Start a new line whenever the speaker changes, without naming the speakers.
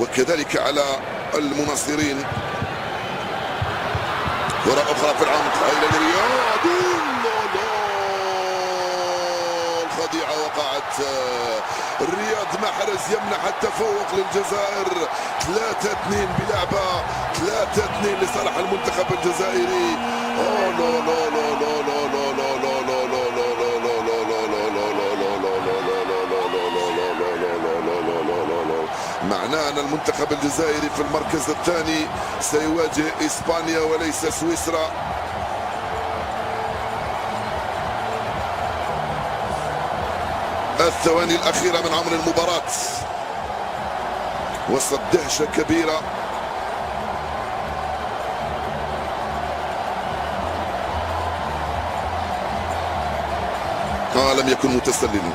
وكذلك على المناصرين. كرة أخرى في العمق إلى الرياض. الخديعة وقعت. الرياض محرز يمنح التفوق للجزائر. 3-2 بلعبة 3-2 لصالح المنتخب الجزائري. معناه أن المنتخب الجزائري في المركز الثاني سيواجه إسبانيا وليس سويسرا. الثواني الأخيرة من عمر المباراة وسط دهشة كبيرة. لم يكن متسللا.